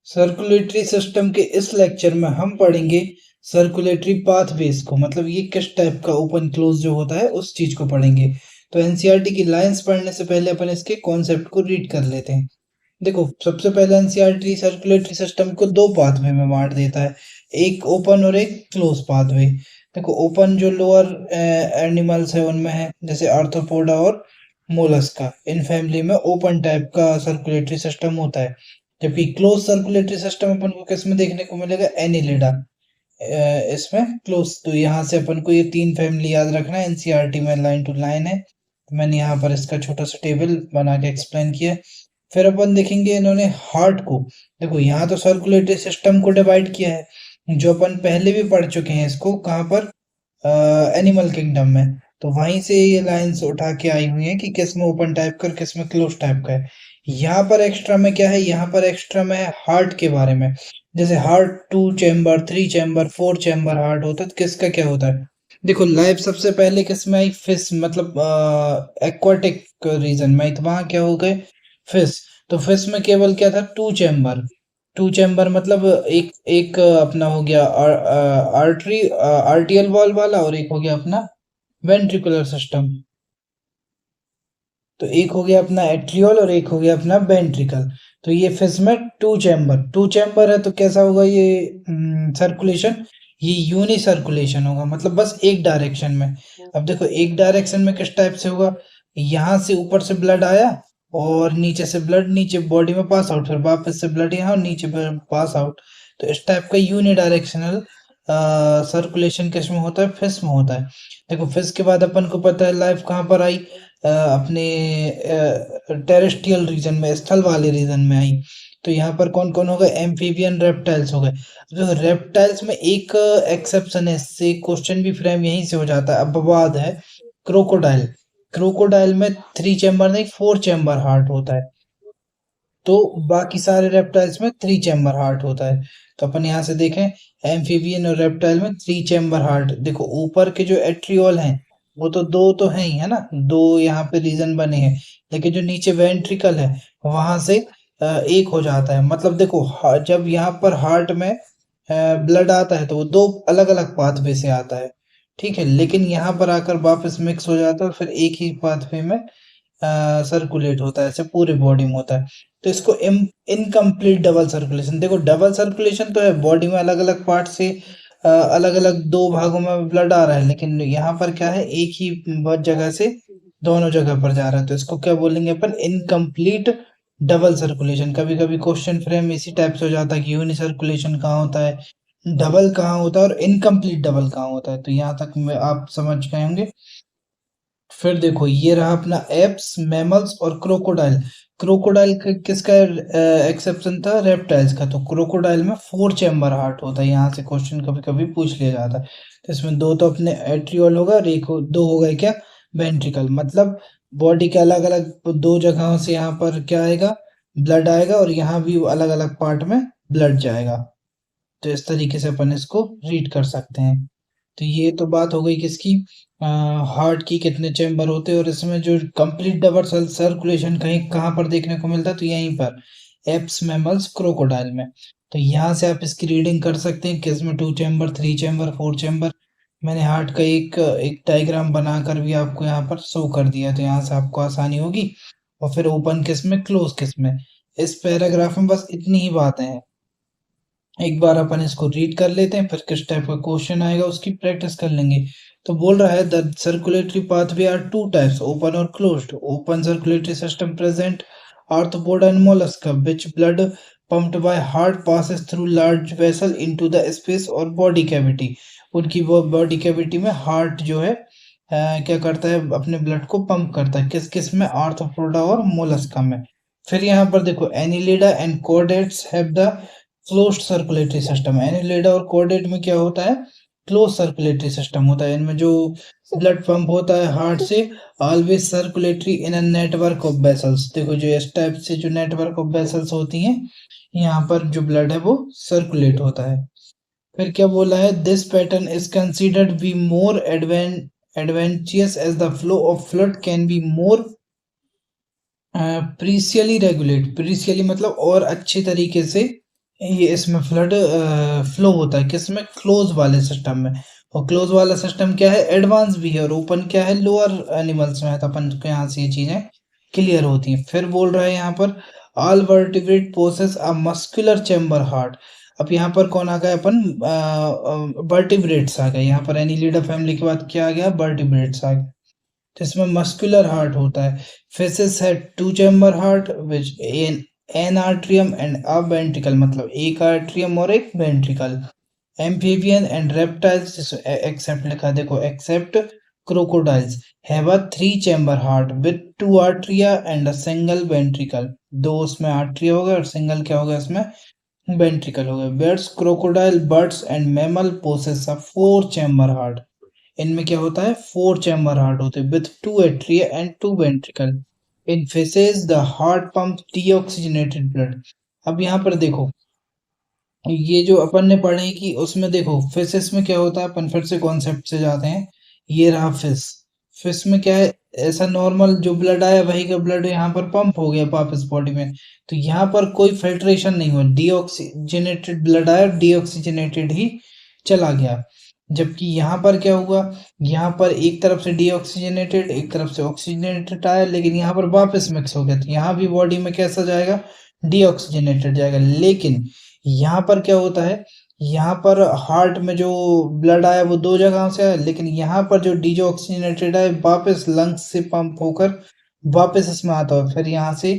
Circulatory system के इस lecture में हम पढ़ेंगे सर्कुलेटरी पाथवेज को, मतलब ये किस टाइप का ओपन क्लोज जो होता है उस चीज को पढ़ेंगे। तो एनसीईआरटी की लाइंस पढ़ने से पहले अपन इसके कॉन्सेप्ट को रीड कर लेते हैं। देखो, सबसे पहले एनसीईआरटी सर्कुलेटरी सिस्टम को दो पाथवे में बांट देता है, एक ओपन और एक क्लोज पाथवे। देखो, ओपन जो लोअर एनिमल्स है उनमें है, जैसे आर्थ्रोपोडा और मोलस्का, इन फैमिली में ओपन टाइप का सर्कुलेटरी सिस्टम होता है। जबकि क्लोज सर्कुलेटरी सिस्टम अपन को किस में देखने को मिलेगा, एनिलिडा। इसमें क्लोज, तो यहाँ से अपन को ये तीन फैमिली याद रखना है, एनसीईआरटी में लाइन टू लाइन है। तो मैंने यहाँ पर इसका छोटा सा टेबल बना के एक्सप्लेन किया। फिर अपन देखेंगे इन्होंने हार्ट को। देखो, यहाँ तो सर्कुलेटरी सिस्टम को डिवाइड किया है, जो अपन पहले भी पढ़ चुके हैं इसको, कहाँ पर, एनिमल किंगडम में। तो वहीं से ये लाइंस उठा के आई हुई है कि किस में ओपन टाइप का और किस में क्लोज टाइप का है। यहाँ पर एक्स्ट्रा में क्या है, यहाँ पर एक्स्ट्रा में है हार्ट के बारे में। जैसे heart 2 chamber, 3 chamber, 4 chamber heart होता है, तो किसका क्या होता है। देखो, लाइफ सबसे पहले किस में आई, फिश, मतलब एक्वाटिक रीजन में आई, तो वहां क्या हो गए, फिश। तो फिश में केवल क्या था, 2 चैम्बर। 2 चैम्बर मतलब एक एक अपना हो गया आर्टरी, आर्टियल वॉल वाला, और एक हो गया अपना वेंट्रिकुलर सिस्टम। तो एक हो गया अपना एट्रियोल और एक हो गया अपना वेंट्रिकल। तो ये फिश में 2 चैम्बर है, तो कैसा होगा ये सर्कुलेशन, ये यूनि सर्कुलेशन होगा, मतलब बस एक डायरेक्शन में। अब देखो, एक डायरेक्शन में किस टाइप से होगा, यहाँ से ऊपर से ब्लड आया और नीचे से ब्लड नीचे बॉडी में पास आउट, फिर वापस से ब्लड यहाँ और नीचे पास आउट। तो इस टाइप का यूनि डायरेक्शनल सर्कुलेशन किस में होता है, फिश में होता है। देखो, फिश के बाद अपन को पता है लाइफ कहाँ पर आई, अपने टेरेस्ट्रियल रीजन में, स्थल वाले रीजन में आई। तो यहाँ पर कौन कौन हो गए, एम्फीबियन रेप्टाइल्स हो गए। जो रेप्टाइल्स में एक एक्सेप्शन है, इससे क्वेश्चन भी फ्रेम यहीं से हो जाता है, अपवाद है, क्रोकोडाइल। क्रोकोडाइल में 3 चैम्बर नहीं, 4 चैम्बर हार्ट होता है। तो बाकी सारे रेप्टाइल्स में 3 चैम्बर हार्ट होता है। तो अपन यहाँ से देखें, एम्फीबियन और रेप्टाइल में 3 चैम्बर हार्ट। देखो, ऊपर के जो एट्रियोल हैं वो तो दो तो हैं ही, है ना, दो यहाँ पे रीजन बने हैं। लेकिन जो नीचे वेंट्रिकल है वहां से एक हो जाता है। मतलब देखो, जब यहाँ पर हार्ट में ब्लड आता है तो वो दो अलग अलग पाथवे से आता है, ठीक है। लेकिन यहाँ पर आकर वापस मिक्स हो जाता है और फिर एक ही पाथवे में सर्कुलेट होता है, ऐसे पूरे बॉडी में होता है। तो इसको इनकम्प्लीट डबल सर्कुलेशन। देखो, डबल सर्कुलेशन तो है, बॉडी में अलग अलग पार्ट से अलग अलग दो भागों में ब्लड आ रहा है, लेकिन यहाँ पर क्या है, एक ही जगह से दोनों जगह पर जा रहा है। तो इसको क्या बोलेंगे अपन, इनकम्प्लीट डबल सर्कुलेशन। कभी कभी क्वेश्चन फ्रेम इसी टाइप से हो जाता है कि यूनि सर्कुलेशन कहाँ होता है, डबल कहाँ होता है और इनकम्प्लीट डबल कहाँ होता है। तो यहाँ तक में आप समझ गए होंगे। फिर देखो, ये रहा अपना एप्स, मैमल्स और क्रोकोडाइल। क्रोकोडाइल किसका एक्सेप्शन था, रेप्टाइल्स का। तो क्रोकोडाइल में 4 चैम्बर हार्ट होता है, यहाँ से क्वेश्चन कभी कभी पूछ लिया जाता है। तो इसमें दो तो अपने एट्रियोल होगा और एक दो हो गए क्या, वेंट्रिकल। मतलब बॉडी के अलग अलग दो जगहों से यहाँ पर क्या आएगा, ब्लड आएगा, और यहाँ भी अलग अलग पार्ट में ब्लड जाएगा। तो इस तरीके से अपन इसको रीड कर सकते हैं। तो ये तो बात हो गई किसकी, हार्ट की, कितने चैम्बर होते हैं। और इसमें जो कंप्लीट डबल सर्कुलेशन कहीं कहाँ पर देखने को मिलता है, तो यहीं पर एप्स, मैमल्स, क्रोकोडाइल में। तो यहाँ से आप इसकी रीडिंग कर सकते हैं कि इसमें 2 चैम्बर, 3 चैम्बर, 4 चैम्बर। मैंने हार्ट का एक एक डायग्राम बनाकर भी आपको यहाँ पर शो कर दिया, तो यहाँ से आपको आसानी होगी। और फिर ओपन किस में, क्लोज किस में। इस पैराग्राफ में बस इतनी ही बातें हैं। एक बार अपन इसको रीड कर लेते हैं, फिर किस टाइप का क्वेश्चन आएगा उसकी प्रैक्टिस कर लेंगे। तो बोल रहा है, the circulatory pathway are two types, open और closed. Open circulatory system present arthropod and mollusca, which blood pumped by heart passes through large vessel into the space और body cavity। उनकी वो बॉडी कैविटी में heart जो है क्या करता है, अपने ब्लड को पंप करता है, किस किस में, आर्थ्रोपोडा और मोलस्का में। फिर यहाँ पर देखो, Annelida and कोडेट्स have the closed circulatory system. Annelida और कोडेट में क्या होता है, क्लोज सर्कुलेटरी सिस्टम होता है। इनमें जो ब्लड पंप होता है हार्ट से, always circulatory in a network of vessels. देखो, जो इस टाइप से जो नेटवर्क ऑफ वेसल्स होती हैं, यहाँ पर जो ब्लड है वो सर्कुलेट होता है। फिर क्या बोला है, this pattern is considered be more advantageous as the flow of fluid can be more precisely regulate. Precisely मतलब और अच्छे तरीके से ये इसमें फ्लड फ्लो होता है किसमें, क्लोज वाले सिस्टम में। और क्लोज वाला सिस्टम क्या है, एडवांस भी है, और ओपन क्या है, लोअर एनिमल्स में है। तो अपन को यहाँ से ये चीजें क्लियर होती हैं। फिर बोल रहा है यहाँ पर all vertebrate possess a muscular chamber heart. अब यहाँ पर कौन आ गया, अपन वर्टिब्रेट्स आ गए। यहाँ पर एनिलिडा फैमिली के बाद क्या आ गया, वर्टिब्रेट्स आ गए। तो इसमें मस्कुलर हार्ट होता है। फिशेस है two chamber heart which an atrium and a ventricle, मतलब एक आर्ट्रियम और एक ventricle. Amphibian and reptiles except लिखा, देखो except crocodiles have a three chamber heart with two atria and a single ventricle. दो उसमें आर्ट्रिया हो गया और सिंगल क्या हो गया इसमें, वेंट्रिकल हो गया। Birds, crocodile, birds and mammal possess a four chamber heart. इनमें क्या होता है, फोर चेम्बर हार्ट होते हैं with two atria and two ventricle. In fishes the heart pump deoxygenated blood. अब यहाँ पर देखो, ये जो अपन ने पढ़े कि उसमें देखो फिशेस में क्या होता है, अपन फिर से कॉन्सेप्ट से जाते हैं। ये रहा फिश। फिश में क्या है, ऐसा नॉर्मल जो ब्लड आया वही का ब्लड यहाँ पर पंप हो गया वापस बॉडी में। तो यहाँ पर कोई फिल्ट्रेशन नहीं हुआ, डीऑक्सीजनेटेड ब्लड आया, डीऑक्सीजनेटेड ही चला गया। जबकि यहाँ पर क्या हुआ, यहाँ पर एक तरफ से डीऑक्सीजनेटेड एक तरफ से ऑक्सीजनेटेड आया, लेकिन यहाँ पर वापस मिक्स हो गया। तो यहाँ भी बॉडी में कैसा जाएगा, डीऑक्सीजनेटेड जाएगा। लेकिन यहाँ पर क्या होता है, यहाँ पर हार्ट में जो ब्लड आया वो दो जगहों से आया, लेकिन यहाँ पर जो डीऑक्सीजनेटेड है वापस लंग्स से पंप होकर वापस इसमें आता है। फिर यहाँ से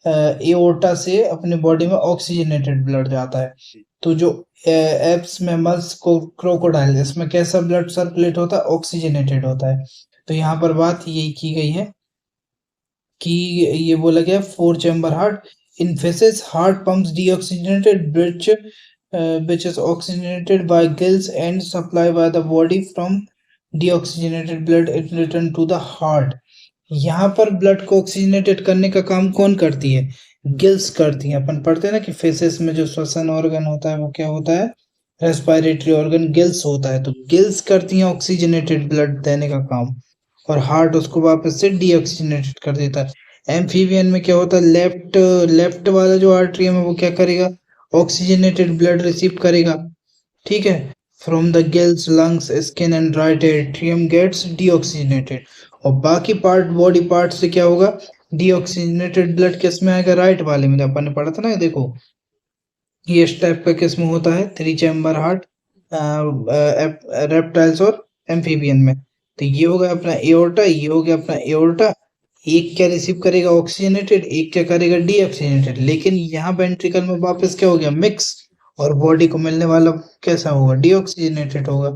एओर्टा से अपने बॉडी में ऑक्सीजनेटेड ब्लड जाता है। तो जो एप्स मैमल्स को क्रोकोडाइल, इसमें कैसा ब्लड सर्कुलेट होता है, ऑक्सीजनेटेड होता है। तो यहाँ पर बात यही की गई है कि ये बोला गया four chamber heart. In fishes heart pumps deoxygenated which is oxygenated by gills and supplied by the body from deoxygenated blood it return to the heart। यहाँ पर ब्लड को ऑक्सीजनेटेड करने का काम कौन करती है, गिल्स करती हैं। अपन पढ़ते हैं ना कि फेसेस में जो श्वसन ऑर्गन होता है वो क्या होता है, रेस्पिरेटरी ऑर्गन गिल्स होता है। तो गिल्स करती हैं ऑक्सीजनेटेड ब्लड देने का काम, और हार्ट उसको वापस से डीऑक्सीजनेटेड कर देता है। एम्फीबियन में क्या होता है, लेफ्ट लेफ्ट वाला जो आर्ट्रियम है वो क्या करेगा, ऑक्सीजनेटेड ब्लड रिसीव करेगा, ठीक है, from the gills, lungs, skin and right atrium gets deoxygenated. और बाकी पार्ट, बॉडी पार्ट से क्या होगा, डीऑक्सीजनेटेड ब्लड किस में आएगा, राइट वाले में। अपन ने पढ़ा था ना, देखो ये इस टाइप का किस्म होता है, थ्री चैम्बर हार्ट रेप्टाइल्स और एम्फीबियन में। तो ये हो गया अपना एओर्टा, ये हो गया अपना एओर्टा। एक क्या रिसीव करेगा, ऑक्सीजनेटेड, एक क्या करेगा, डीऑक्सीजनेटेड। लेकिन यहाँ वेंट्रिकल में वापस क्या हो गया, मिक्स, और बॉडी को मिलने वाला कैसा होगा, डीऑक्सीजनेटेड होगा।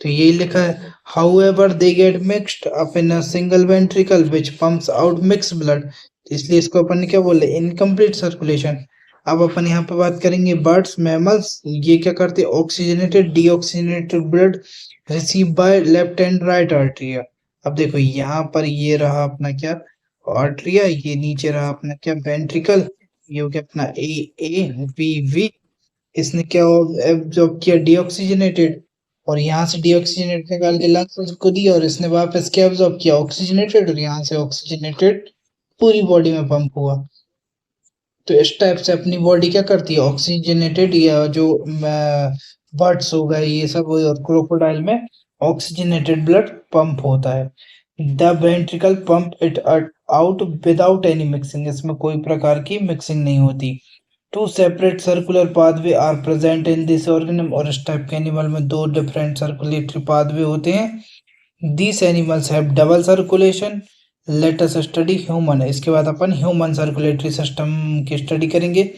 तो यही लिखा है, however they get mixed up in a single ventricle which pumps out mix blood. इसलिए इसको अपन ने क्या बोले, इनकम्प्लीट सर्कुलेशन। अब अपन यहाँ पे बात करेंगे बर्ड्स, मैमल्स, ये क्या करते हैं, oxygenated deoxygenated blood receive by left and right atria. अब देखो यहाँ पर ये रहा अपना क्या, आर्टरिया, ये नीचे रहा अपना क्या, वेंट्रिकल, ये हो गया अपना ए ए वी वी। इसने क्या एब्जॉर्ब किया, डीऑक्सीजनेटेड, और यहाँ से डीऑक्सीजनेटेड निकाल के लंग्स को दिया, और इसने वापस क्या एब्जॉर्ब किया, ऑक्सीजनेटेड, और यहाँ से ऑक्सीजनेटेड पूरी बॉडी में पंप हुआ। तो इस टाइप से अपनी बॉडी क्या करती है, ऑक्सीजनेटेड, या जो बर्ड्स हो गए ये सब, और क्रोकोडाइल में ऑक्सीजनेटेड ब्लड पंप होता है। The ventricle pump it out without any mixing, इसमें कोई प्रकार की मिक्सिंग नहीं होती। Two separate circular pathway are present in this organism, और इस टाइप के एनिमल में दो डिफरेंट सर्कुलेटरी पाथवे होते हैं। This animals have double circulation. Let us study human. इसके बाद अपन ह्यूमन सर्कुलेटरी सिस्टम की स्टडी करेंगे।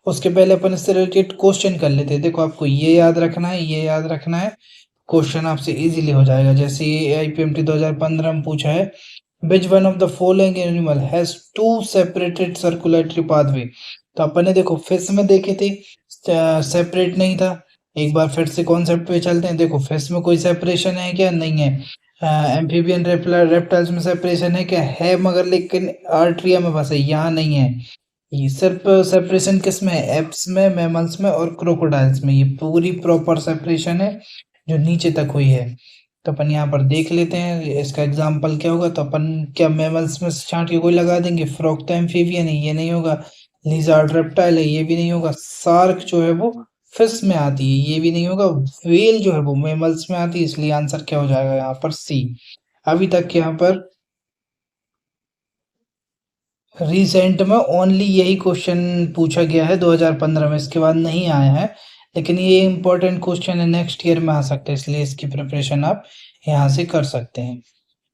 उसके पहले अपन इससे रिलेटेड क्वेश्चन कर लेते हैं। देखो आपको ये याद रखना है, ये याद रखना है, क्वेश्चन आपसे इजीली हो जाएगा। जैसे ये आईपीएमटी 2015 में पूछा है, which one of the following animal has to separated circulatory pathway. तो अपन ने देखो फिश में देखे थे सेपरेट नहीं था। एक बार फिर से कॉन्सेप्ट पे चलते हैं। देखो फिश में कोई सेपरेशन है क्या, नहीं है। एम्फीबियन रेप्टाइल्स में सेपरेशन है क्या, है, मगर लेकिन आर्ट्रिया में बस है, यहाँ नहीं है। ये सिर्फ सेपरेशन किस में है, एप्स में, मैमल्स में और क्रोकोडाइल्स में। ये पूरी प्रॉपर सेपरेशन है जो नीचे तक हुई है। तो अपन यहाँ पर देख लेते हैं इसका एग्जाम्पल क्या होगा। तो अपन क्या मैमल्स में से छांट के कोई लगा देंगे, फ्रॉग तो एम्फीबियन है, ये नहीं होगा। लिज़ार्ड रेप्टाइल है, ये भी नहीं होगा। शार्क जो है वो फिश में आती है, ये भी नहीं होगा। व्हेल जो है वो मैमल्स में आती है, इसलिए आंसर क्या हो जाएगा यहाँ पर सी। अभी तक यहाँ पर रिसेंट में ओनली यही क्वेश्चन पूछा गया है 2015 में, इसके बाद नहीं आया है। लेकिन ये इम्पोर्टेंट क्वेश्चन है, नेक्स्ट ईयर में आ सकता है, इसलिए इसकी प्रिपरेशन आप यहाँ से कर सकते हैं।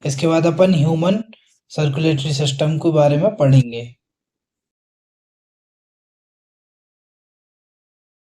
इसके बाद अपन ह्यूमन सर्कुलेटरी सिस्टम के बारे में पढ़ेंगे।